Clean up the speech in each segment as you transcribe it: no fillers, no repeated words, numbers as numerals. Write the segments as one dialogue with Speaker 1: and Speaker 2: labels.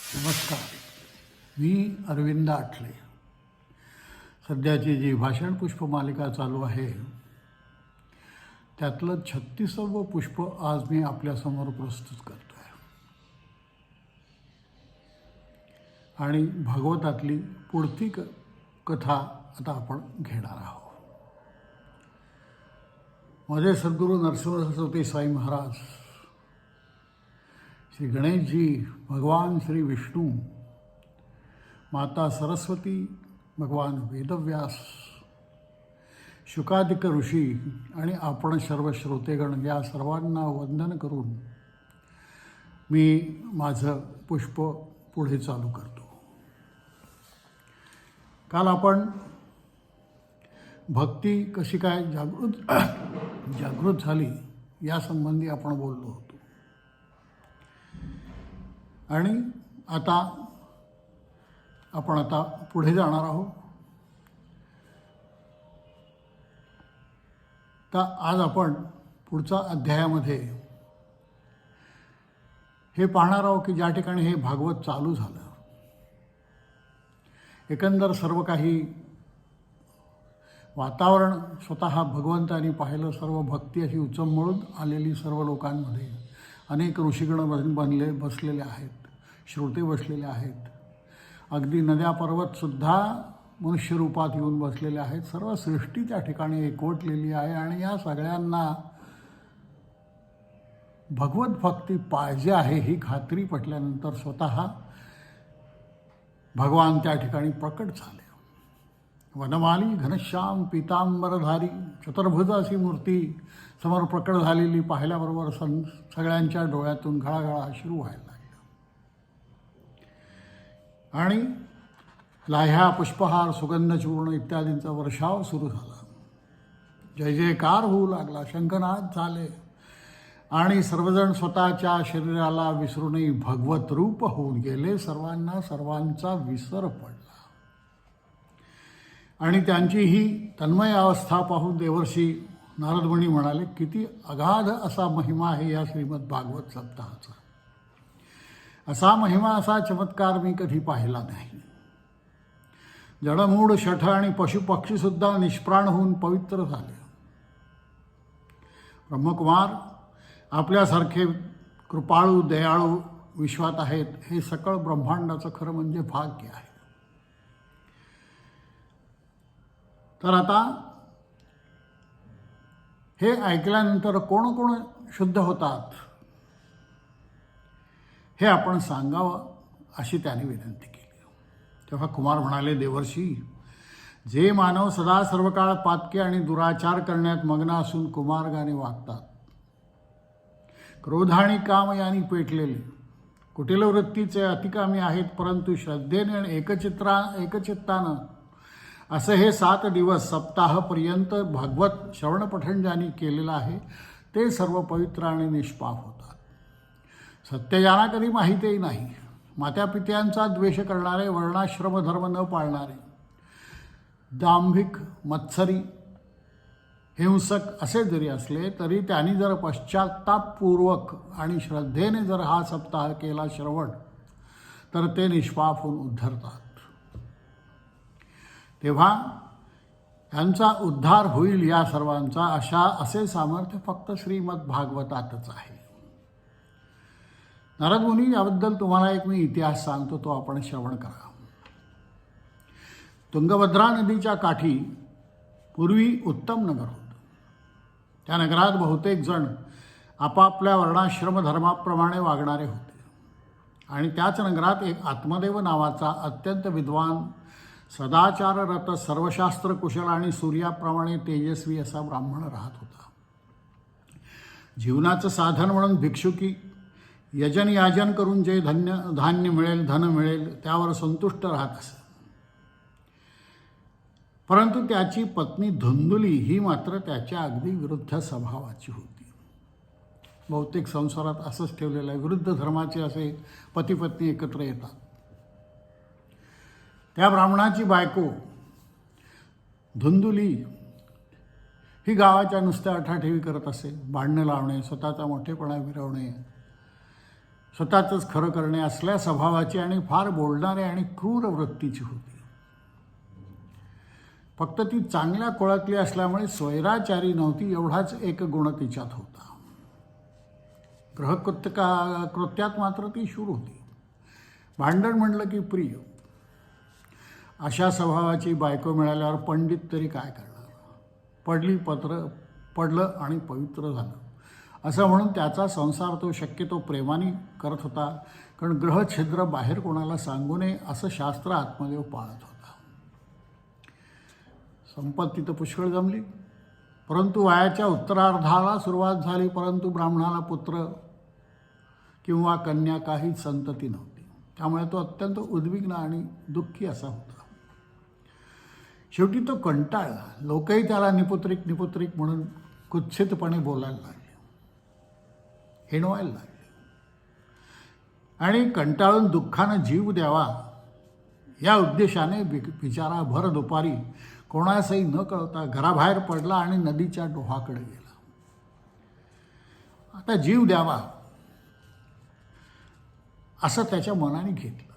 Speaker 1: नमस्कार. मी अरविंद आठले. सध्याची जी भाषण पुष्प मालिका चालू आहे त्यातलं 36वं पुष्प आज मी आपल्यासमोर प्रस्तुत करतो आहे आणि भागवतातली पुढची कथा आता आपण घेणार आहोत. माझे सद्गुरू नरसिंह सरस्वती स्वामी महाराज, श्री गणेशजी, भगवान श्री विष्णू, माता सरस्वती, भगवान वेदव्यास, शुकादिक ऋषी आणि आपण सर्व श्रोतेगण या सर्वांना वंदन करून मी माझं पुष्प पुढे चालू करतो. काल आपण भक्ती कशी काय जागृत झाली यासंबंधी आपण बोललो होतो आणि आता आपण पुढे जाणार आहोत. तर आज आपण पुढच्या अध्यायामध्ये हे पाहणार आहोत की ज्या ठिकाणी हे भागवत चालू झालं, एकंदर सर्व काही वातावरण स्वतः भगवंतानी पाहिलं. सर्व भक्ती अशी उचंबळून आलेली सर्व लोकांमध्ये अनेक ऋषीगण बसलेले आहेत, श्रोते बसलेले आहेत. अगदी नद्या पर्वतसुद्धा मनुष्यरूपात येऊन बसलेले आहेत. सर्व सृष्टी त्या ठिकाणी एकवटलेली आहे आणि या सगळ्यांना भगवत भक्ती पाहिजे आहे ही खात्री पटल्यानंतर स्वतः भगवान त्या ठिकाणी प्रकट झाले. वनमाली घनश्याम पीतांबरधारी चतुर्भुज अशी मूर्ती समोर प्रकट झालेली पाहिल्याबरोबर सगळ्यांच्या डोळ्यातून घळाघळा अश्रू व्हायला लागले आणि लाह्या, पुष्पहार, सुगंधचूर्ण इत्यादींचा वर्षाव सुरू झाला. जय जयकार होऊ लागला, शंखनाद झाले आणि सर्वजण स्वतःच्या शरीराला विसरूनही भगवत रूप होऊन गेले. सर्वांना सर्वांचा विसर पडला आणि त्यांची ही तन्मय अवस्था पाहून देवर्षी नारदमुनी म्हणाले, किती अगाध असा महिमा आहे या श्रीमद भागवत सप्ताहाचा. असा महिमा, असा चमत्कार मी कधी पाहिला नाही. जडमूड, शठ आणि पशुपक्षीसुद्धा निष्प्राण होऊन पवित्र झाले. ब्रह्मकुमार आपल्यासारखे कृपाळू, दयाळू विश्वात आहेत हे सकळ ब्रह्मांडाचं खरं म्हणजे भाग्य आहे. तर आता हे ऐकल्यानंतर कोण कोण शुद्ध होतात हे आपण सांगावं अशी त्याने विनंती केली. तेव्हा कुमार म्हणाले, देवर्षी, जे मानव सदा सर्व काळ पातके आणि दुराचार करण्यात मग्न असून कुमार्गाने वागतात, क्रोध आणि काम यांनी पेटलेले, कुटिल वृत्तीचे अतिकामी आहेत, परंतु श्रद्धेने आणि एकचित्तानं असं हे 7 दिवस सप्ताहपर्यंत भागवत श्रवण पठण ज्यांनी केलेलं आहे ते सर्व पवित्र आणि निष्पाप होतात. सत्यजाना कधी माहितीही नाही. मात्यापित्यांचा द्वेष करणारे, वर्णाश्रम धर्म न पाळणारे, दांभिक, मत्सरी, हिंसक असे जरी असले तरी त्यांनी जर पश्चात्तापपूर्वक आणि श्रद्धेने जर हा सप्ताह केला श्रवण तर ते निष्पाप होऊन उद्धरतात. तेव्हा त्यांचा उद्धार होईल या सर्वांचा असे सामर्थ्य फक्त श्रीमद भागवतातच आहे. नारद मुनी, याबद्दल तुम्हाला एक मी इतिहास सांगतो, तो आपण श्रवण करा. तुंगभद्रा नदीच्या काठी पूर्वी उत्तम नगर होतं. त्या नगरात बहुतेक जण आपापल्या वर्णाश्रम धर्माप्रमाणे वागणारे होते आणि त्याच नगरात एक आत्मदेव नावाचा अत्यंत विद्वान, सदाचाररत, सर्वशास्त्र कुशल आणि सूर्याप्रमाणे तेजस्वी असा ब्राह्मण राहत होता. जीवनाचं साधन म्हणून भिक्षुकी, यजन याजन करून जे धान्य मिळेल, धन मिळेल त्यावर संतुष्ट राहत असे. परंतु त्याची पत्नी धुंदुली ही मात्र त्याच्या अगदी विरुद्ध स्वभावाची होती. बहुतेक संसारात असंच ठेवलेलं आहे, विरुद्ध धर्माचे असे पती पत्नी एकत्र येतात. त्या ब्राह्मणाची बायको धुंदुली ही गावाच्या नुसत्या अठाठेवी करत असे. भांडणं लावणे, स्वतःचा मोठेपणा मिरवणे, स्वतःच खरं करणे असल्या स्वभावाची आणि फार बोलणारे आणि क्रूर वृत्तीची होती. फक्त ती चांगल्या कुळातली असल्यामुळे स्वैराचारी नव्हती, एवढाच एक गुण तिच्यात होता. कृत्यात मात्र ती शूर होती. भांडण म्हणलं की प्रिय. अशा स्वभावाची बायको मिळाल्यावर पंडित तरी काय करणार. पडलं आणि पवित्र झालं असं म्हणून त्याचा संसार तो शक्यतो प्रेमाने करत होता, कारण ग्रहछिद्र बाहेर कोणाला सांगू नये असं शास्त्र आत्मदेव पाळत होता. संपत्ती तर पुष्कळ जमली, परंतु वयाच्या उत्तरार्धाला सुरुवात झाली, परंतु ब्राह्मणाला पुत्र किंवा कन्या काहीच संतती नव्हती. त्यामुळे तो अत्यंत उद्विग्न आणि दुःखी असा होता. शेवटी तो कंटाळला. लोकही त्याला निपुत्रिक म्हणून कुत्सितपणे बोलायला लागले, हिणवायला लागले आणि कंटाळून दुःखानं जीव द्यावा या उद्देशाने बिचारा भर दुपारी कोणासही न कळता घराबाहेर पडला आणि नदीच्या डोहाकडे गेला. आता जीव द्यावा असं त्याच्या मनाने घेतलं.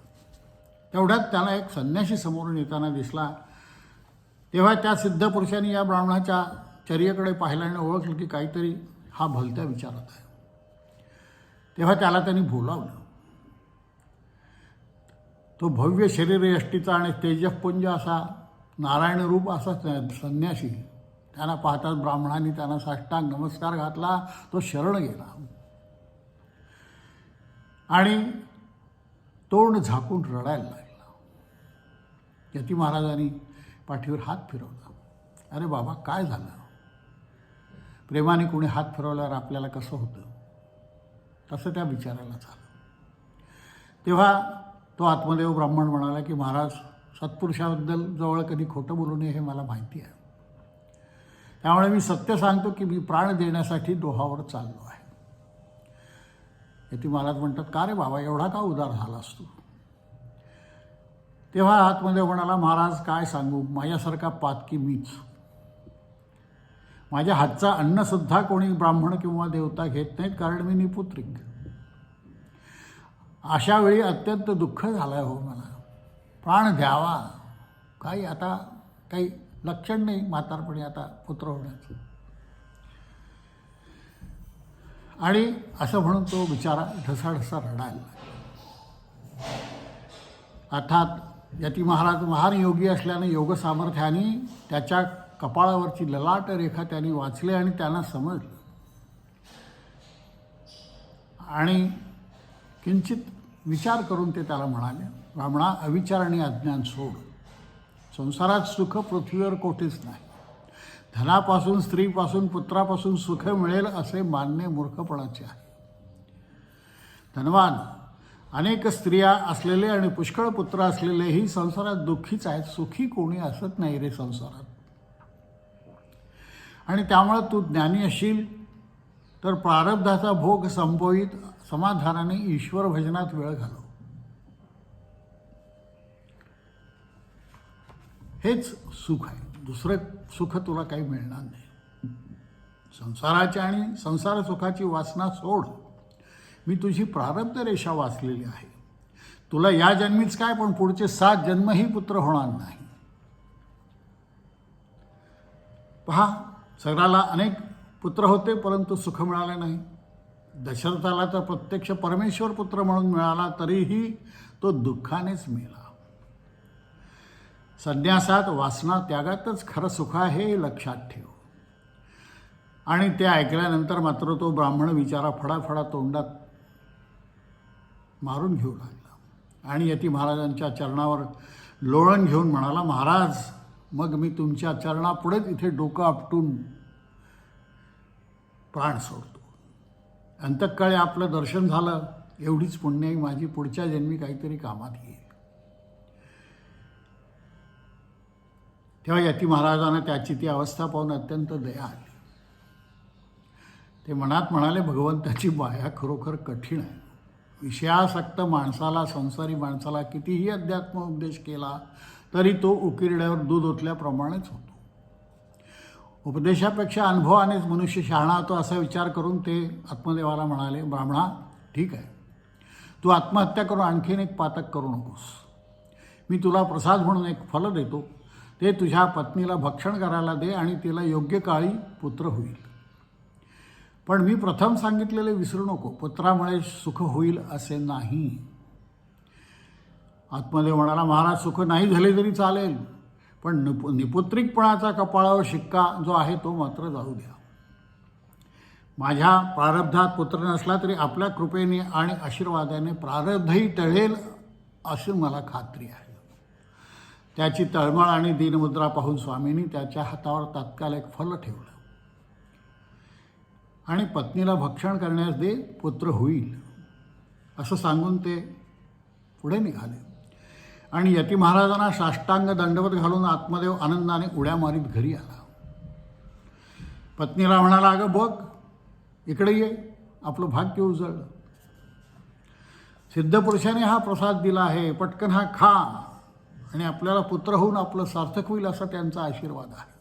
Speaker 1: तेवढ्यात त्याला एक संन्यासी समोरून येताना दिसला. तेव्हा त्या सिद्धपुरुषांनी या ब्राह्मणाच्या चर्येकडे पाहिल्याने ओळखलं की काहीतरी हा भलत्या विचारात आहे. तेव्हा त्याला त्यांनी बोलावलं. तो भव्य शरीरयष्टीचा आणि तेजपुंज असा नारायण रूप असा संन्यासी, त्यांना पाहताच ब्राह्मणांनी त्यांना साष्टांग नमस्कार घातला. तो शरण गेला आणि तोंड झाकून रडायला लागला. यती महाराजांनी पाठीवर हात फिरवला. अरे बाबा, काय झालं? प्रेमाने कोणी हात फिरवल्यावर आपल्याला कसं होतं, तसं त्या विचारायला झालं. तेव्हा तो आत्मदेव ब्राह्मण म्हणाला की महाराज, सत्पुरुषाबद्दल जवळ कधी खोटं बोलू नये हे मला माहिती आहे. त्यामुळे मी सत्य सांगतो की मी प्राण देण्यासाठी डोहावर चाललो आहे. यती महाराज म्हणतात, का रे बाबा, एवढा का उदार झालास तू? तेव्हा आत्मदेव म्हणाला, महाराज काय सांगू, माझ्यासारखा पातकी मीच. माझ्या हातचा अन्नसुद्धा कोणी ब्राह्मण किंवा देवता घेत नाहीत, कारण मी निपुत्रिक. अशा वेळी अत्यंत दुःख झालं आहे हो मला. प्राण द्यावा, काही लक्षण नाही म्हातारपणी आता पुत्र होण्याचं. आणि असं म्हणून तो बिचारा ढसाढसा रडायला लागला. अर्थात यती महाराज महान योगी असल्याने योग सामर्थ्याने त्याच्या कपाळावरची ललाट रेखा त्यांनी वाचली आणि त्यांना समजलं. आणि किंचित विचार करून ते त्याला म्हणाले, ब्राह्मणा, अविचार आणि अज्ञान सोड. संसारात सुख पृथ्वीवर कोठेच नाही. धनापासून, स्त्रीपासून, पुत्रापासून सुख मिळेल असे मानणे मूर्खपणाचे आहे. धनवान, अनेक स्त्रिया असलेले आणि पुष्कळ पुत्र असलेलेही संसारात दुःखीच आहेत. सुखी कोणी असत नाही रे संसारात. आणि त्यामुळे तू ज्ञानी असशील तर प्रारब्धाचा भोग संपवित समाधानाने ईश्वर भजनात वेळ घालव. हेच सुख आहे. दुसरं सुख तुला काही मिळणार नाही. संसाराची आणि संसार सुखाची वासना सोड. मी तुझी प्रारब्ध रेषा वाचलेली आहे. तुला या जन्मीच काय, पण पुढचे 7 जन्मही पुत्र होणार नाही. पहा, सगळ्याला अनेक पुत्र होते परंतु सुख मिळाले नाही. दशरथाला तर प्रत्यक्ष परमेश्वर पुत्र म्हणून मिळाला, तरीही तो दुःखानेच मेला. संन्यासात वासना त्यागातच खरं सुख आहे हे लक्षात ठेव. आणि ते ऐकल्यानंतर मात्र तो ब्राह्मण विचारा फडाफडा तोंडात मारून घेऊ लागला आणि यती महाराजांच्या चरणावर लोळण घेऊन म्हणाला, महाराज, मग मी तुमच्या चरणापुढेच इथे डोकं आपटून प्राण सोडतो. अंतकाळी आपलं दर्शन झालं, एवढीच पुण्याई माझी पुढच्या जन्मी काहीतरी कामात येईल. तेव्हा यती महाराजांना त्याची ती अवस्था पाहून अत्यंत दया आली. ते मनात म्हणाले, भगवंताची माया खरोखर कठीण आहे. विषयासक्त माणसाला, संसारी माणसाला कितीही अध्यात्म उपदेश केला तरी तो उकिरड्यावर दूध ओतल्याप्रमाणेच होतो. उपदेशापेक्षा अनुभवानेच मनुष्य शहाणा होतो असा विचार करून ते आत्मदेवाला म्हणाले, ब्राह्मणा, ठीक आहे, तू आत्महत्या करून आणखीन एक पातक करू नकोस. मी तुला प्रसाद म्हणून एक फल देतो, ते तुझ्या पत्नीला भक्षण करायला दे आणि तिला योग्य काळी पुत्र होईल. पण मी प्रथम सांगितलेले विसरू नको, पुत्रामुळे सुख होईल असे नाही. आत्मदेव म्हणाला, महाराज सुख नाही झाले तरी चालेल, पण निपुत्रिकपणाचा कपाळावर शिक्का जो आहे तो मात्र जाऊ द्या. माझ्या प्रारब्धात पुत्र नसला तरी आपल्या कृपेने आणि आशीर्वादाने प्रारब्धही टळेल अशी मला खात्री आहे. त्याची तळमळ आणि दीनमुद्रा पाहून स्वामींनी त्याच्या हातावर तात्काळ एक फल ठेवलं आणि पत्नीला भक्षण करण्यास दे, पुत्र होईल असं सांगून ते पुढे निघाले. आणि यती महाराजांना साष्टांग दंडवत घालून आत्मदेव आनंदाने उड्या मारीत घरी आला. पत्नीला म्हणाला, अगं बघ इकडे ये, आपलं भाग्य उजळलं. सिद्धपुरुषाने हा प्रसाद दिला आहे, पटकन हा खा आणि आपल्याला पुत्र होऊन आपलं सार्थक होईल असा त्यांचा आशीर्वाद आहे.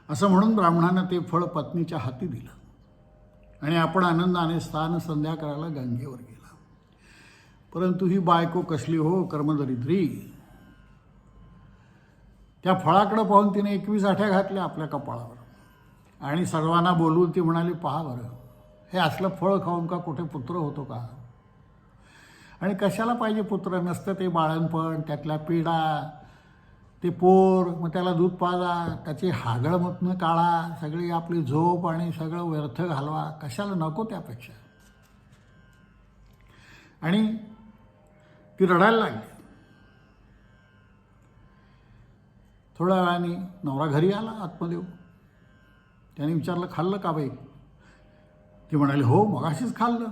Speaker 1: असं म्हणून ब्राह्मणानं ते फळ पत्नीच्या हाती दिलं आणि आपण आनंदाने स्नान संध्या करायला गंगेवर गेला. परंतु ही बायको कसली हो कर्मदरिद्री. त्या फळाकडं पाहून तिने 21 आठ्या घातल्या आपल्या कपाळावर आणि सर्वांना बोलवून ती म्हणाली, पहा बरं, हे असलं फळ खाऊन का कुठे पुत्र होतो का? आणि कशाला पाहिजे पुत्र? नसतं ते बाळणपण, त्यातल्या पिढा, ते पोर, मग त्याला दूध पाजा, त्याची हागळमतनं काढा, सगळी आपली झोप आणि सगळं व्यर्थ घालवा, कशाला नको त्यापेक्षा. आणि ती रडायला लागली. थोड्या वेळाने नवरा घरी आला आत्मदेव. त्याने विचारलं, खाल्लं का बाई? ती म्हणाली, हो मगाशीच खाल्लं.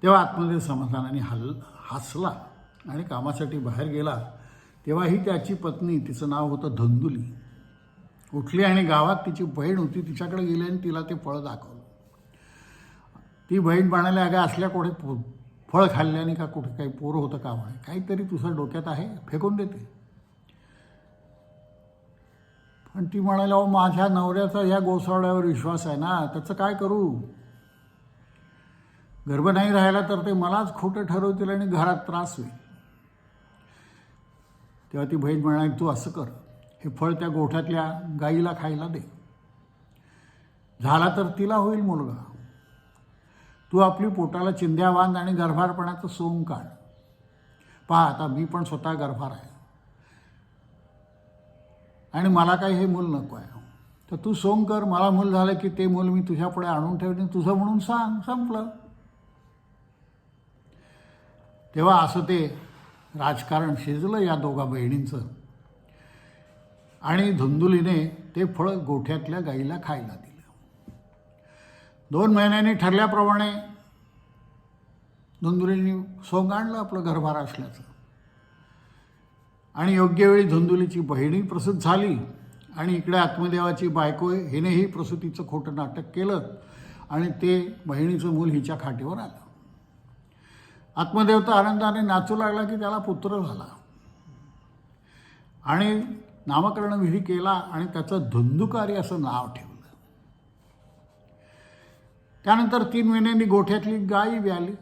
Speaker 1: तेव्हा आत्मदेव समाधानाने हसला आणि कामासाठी बाहेर गेला. तेव्हाही त्याची पत्नी, तिचं नाव होतं धुंदुली, उठली आणि गावात तिची बहीण होती तिच्याकडे गेली आणि तिला ते फळ दाखवलं. ती बहीण म्हणाली, अगं असल्या कुठे फळ खाल्ल्याने का कुठे काही पोरं होतं का? म्हणे, काहीतरी तुझं डोक्यात आहे, फेकून देते. पण ती म्हणाली, अहो माझ्या नवऱ्याचा ह्या गोसावड्यावर विश्वास आहे ना, त्याचं काय करू? गर्भ नाही राहिला तर ते मलाच खोटं ठरवतील आणि घरात त्रास होईल. तेव्हा ती बहीण म्हणाली, तू असं कर, हे फळ त्या गोठ्यातल्या गाईला खायला दे, झाला तर तिला होईल मुलगा. तू आपली पोटाला चिंध्या बांध आणि गर्भारपणाचं सोंग काढ. पहा आता मी पण स्वतः गर्भार आहे आणि मला काही हे मूल नको आहे, तर तू सोंग कर, मला मूल झालं की ते मूल मी तुझ्यापुढे आणून ठेवणे, तुझं म्हणून सांग, संपलं. तेव्हा असं ते राजकारण शिजलं या दोघा बहिणींचं आणि धुंदुलीने ते फळ गोठ्यातल्या गाईला खायला दिलं. 2 महिन्यांनी ठरल्याप्रमाणे धुंदुलीने सोंग आणलं आपलं गर्भार असल्याचं आणि योग्य वेळी धुंदुलीची बहीणही प्रसूत झाली आणि इकडे आत्मदेवाची बायको हिनेही प्रसूतीचं खोटं नाटक केलं आणि ते बहिणीचं मूल हिच्या खाटीवर आलं. आत्मदेव तर आनंदाने नाचू लागला की त्याला पुत्र झाला आणि नामकरण विधी केला आणि त्याचं धुंदुकारी असं नाव ठेवलं. त्यानंतर 3 महिन्यांनी गोठ्यातली गाय व्याली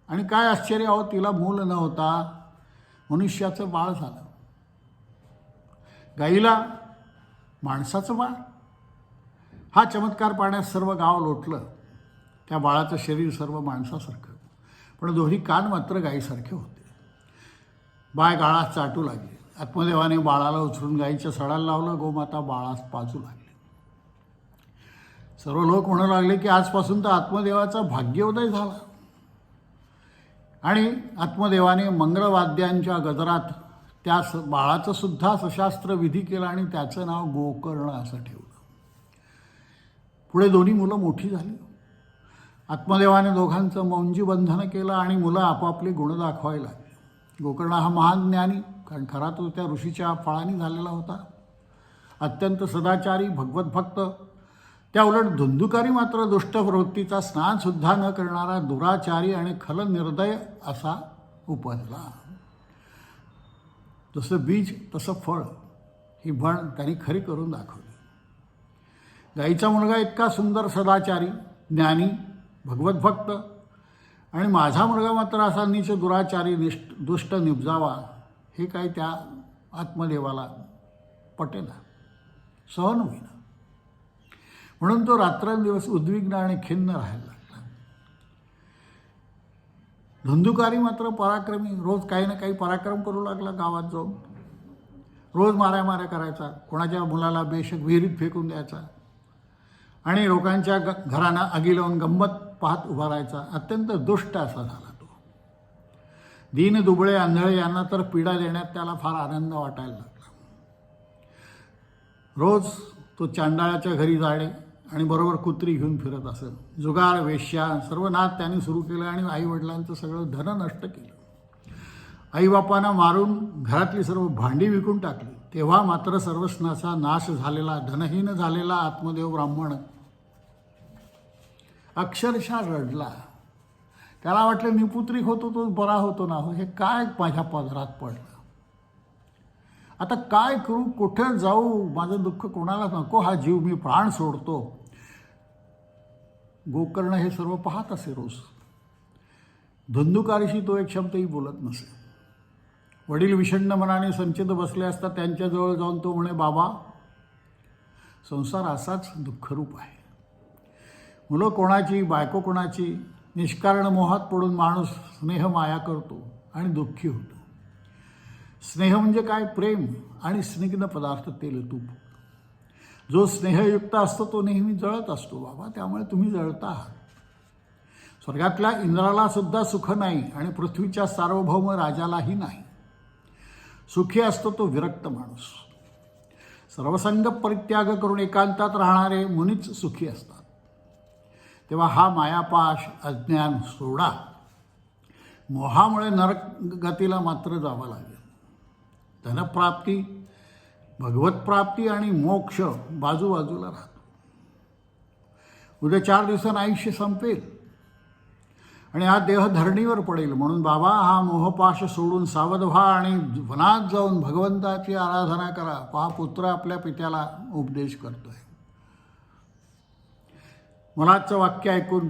Speaker 1: आणि काय आश्चर्य, अहो तिला मूल न होता मनुष्याचं बाळ झालं. गाईला माणसाचं बाळ. हा चमत्कार पाहण्यास सर्व गाव लोटलं. त्या बाळाचं शरीर सर्व माणसासारखं, पण दोन्ही कान मात्र गाईसारखे होते. बाय गाळास चाटू लागली. आत्मदेवाने बाळाला उचलून गाईच्या सडाला लावलं. गोमाता बाळास पाजू लागली. सर्व लोक म्हणू लागले की आजपासून तर आत्मदेवाचा भाग्योदय झाला. आणि आत्मदेवाने मंगळवाद्यांच्या गजरात त्या बाळाचं सुद्धा सशास्त्र विधी केला आणि त्याचं नाव गोकर्ण असं ठेवलं. पुढे दोन्ही मुलं मोठी झाली. आत्मदेवाने दोघांचं मौंजी बंधन केलं आणि मुलं आपापली गुण दाखवायला लागली. गोकर्ण हा महान ज्ञानी, कारण खरा तो त्या ऋषीच्या फळाने झालेला होता, अत्यंत सदाचारी, भगवत भक्त. त्या उलट धुंदुकारी मात्र दुष्ट प्रवृत्तीचा स्नानसुद्धा न करणारा दुराचारी आणि खलनिर्दय असा उपजला. जसं बीज तसं फळ, ही म्हण त्यांनी खरी करून दाखवली. गाईचा मुलगा इतका सुंदर, सदाचारी, ज्ञानी, भगवत भक्त आणि माझा मुलगा मात्र असा नीच दुराचारी दुष्ट निपजावा हे काही त्या आत्मदेवाला पटेना, सहन होईना. म्हणून तो रात्रंदिवस उद्विग्न आणि खिन्न राहायला लागला. धुंदुकारी मात्र पराक्रमी, रोज काही ना काही पराक्रम करू लागला. गावात जाऊन रोज माऱ्या करायचा, कोणाच्या मुलाला बेशक विहिरीत फेकून द्यायचा आणि लोकांच्या घरांना आगी लावून गंमत पाहत उभा राहायचा. अत्यंत दुष्ट असा झाला तो. दीन दुबळे आंधळे यांना तर पीडा देण्यात त्याला फार आनंद वाटायला लागला. रोज तो चांडाळाच्या घरी जाणे आणि बरोबर कुत्री घेऊन फिरत असत. जुगार, वेश्या सर्व नाद त्यांनी सुरू केलं आणि आईवडिलांचं सगळं धन नष्ट केलं. आईबापांना मारून घरातली सर्व भांडी विकून टाकली. तेव्हा मात्र सर्वस्नाचा नाश झालेला, धनहीन झालेला आत्मदेव ब्राह्मण अक्षरशः रडला. त्याला वाटलं निपुत्रिक होतो तो बरा होतो ना, हे काय माझ्या पदरात पडलं, आता काय करू, कुठे जाऊ, माझं दुःख कोणाला नको, हा जीव मी प्राण सोडतो. गोकर्ण हे सर्व पाहत असे रोज. धुंदुकारीशी तो एक शब्दही बोलत नसे. वडील विषण्ण मनाने संचित बसले असता त्यांच्याजवळ जाऊन तो म्हणे, बाबा, संसार असाच दुःखरूप आहे. मुलं कोणाची, बायको कोणाची, निष्कारण मोहात पडून माणूस स्नेह माया करतो आणि दुःखी होतो. स्नेह म्हणजे काय? प्रेम आणि स्निग्ध पदार्थ, तेल, तूप. जो स्नेहयुक्त असतो तो नेहमी जळत असतो बाबा, त्यामुळे तुम्ही जळता आहात. स्वर्गातल्या इंद्राला सुद्धा सुख नाही आणि पृथ्वीच्या सार्वभौम राजालाही नाही. सुखी असतो तो विरक्त माणूस. सर्वसंग परित्याग करून एकांतात राहणारे मुनीच सुखी असतात. तेव्हा हा मायापाश, अज्ञान सोडा. मोहामुळे नरक गतीला मात्र जावं लागेल. धनप्राप्ती, भगवतप्राप्ती आणि मोक्ष बाजूबाजूला राहतो. उद्या 4 दिवसांनी आयुष्य संपेल आणि हा देह धरणीवर पडेल. म्हणून बाबा, हा मोहपाश सोडून सावध व्हा आणि वनात जाऊन भगवंताची आराधना करा. पहा, पुत्र आपल्या पित्याला उपदेश करतोय. मनाचं वाक्य ऐकून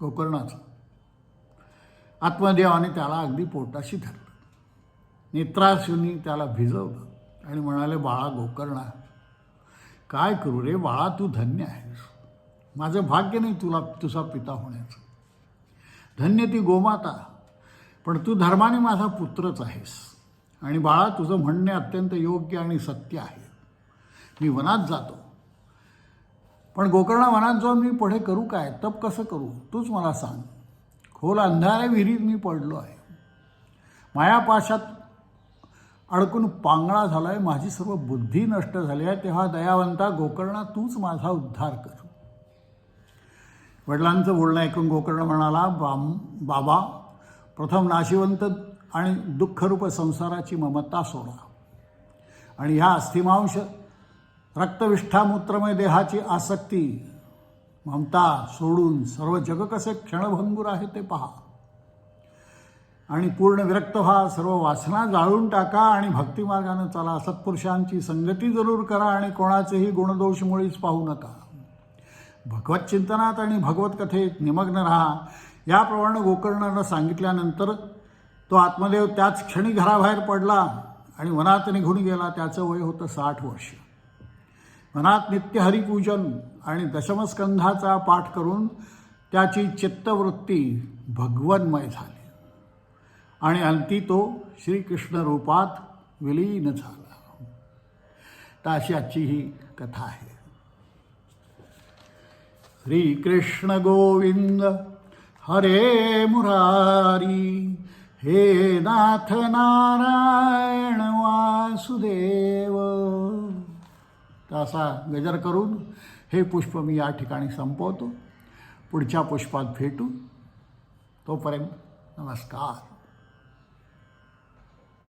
Speaker 1: गोकर्णाचं आत्मदेवाने त्याला अगदी पोटाशी धरलं. नेत्राशुनी त्याला भिजवलं आणि म्हणाले, बाळा गोकर्णा, काय करू रे बाळा, तू धन्य आहेस. माझं भाग्य नाही तुझा पिता होण्याचं. धन्य ती गोमाता, पण तू धर्माने माझा पुत्रच आहेस. आणि बाळा, तुझं म्हणणे अत्यंत योग्य आणि सत्य आहे. मी वनात जातो, पण गोकर्णा, वनात जाऊन मी पुढे करू काय? तप कसं करू? तूच मला सांग. खोल अंधाऱ्या विहिरीत मी पडलो आहे. मायापाशात अडकून पांगळा झाला आहे. माझी सर्व बुद्धी नष्ट झाली आहे. तेव्हा दयावंता गोकर्णा, तूच माझा उद्धार कर. वडिलांचं बोलणं ऐकून गोकर्ण म्हणाला, बाबा, प्रथम नाशिवंत आणि दुःखरूप संसाराची ममता सोडा आणि ह्या अस्थिमांश रक्तविष्ठामूत्रमय देहाची आसक्ती, ममता सोडून सर्व जग कसे क्षणभंगूर आहे ते पहा आणि पूर्ण विरक्त व्हा. सर्व वासना जाळून टाका आणि भक्तिमार्गाने चला. सत्पुरुषांची संगती जरूर करा आणि कोणाचेही गुणदोष मुळीच पाहू नका. भगवत चिंतनात आणि भगवत कथेत निमग्न राहा. याप्रमाणे गोकर्णानं सांगितल्यानंतर तो आत्मदेव त्याच क्षणी घराबाहेर पडला आणि वनात निघून गेला. त्याचं वय होतं 60 वर्ष. वनात नित्य हरिपूजन आणि दशमस्कंधाचा पाठ करून त्याची चित्तवृत्ती भगवन्मय झाली आणि अंती तो श्रीकृष्ण रूपात विलीन झाला. तर अशी आजची ही कथा आहे. श्रीकृष्ण गोविंद हरे मुरारी, हे नाथ नारायण वासुदेव. असा गजर करून हे पुष्प मी या ठिकाणी संपवतो. पुढच्या पुष्पात भेटू. तोपर्यंत नमस्कार.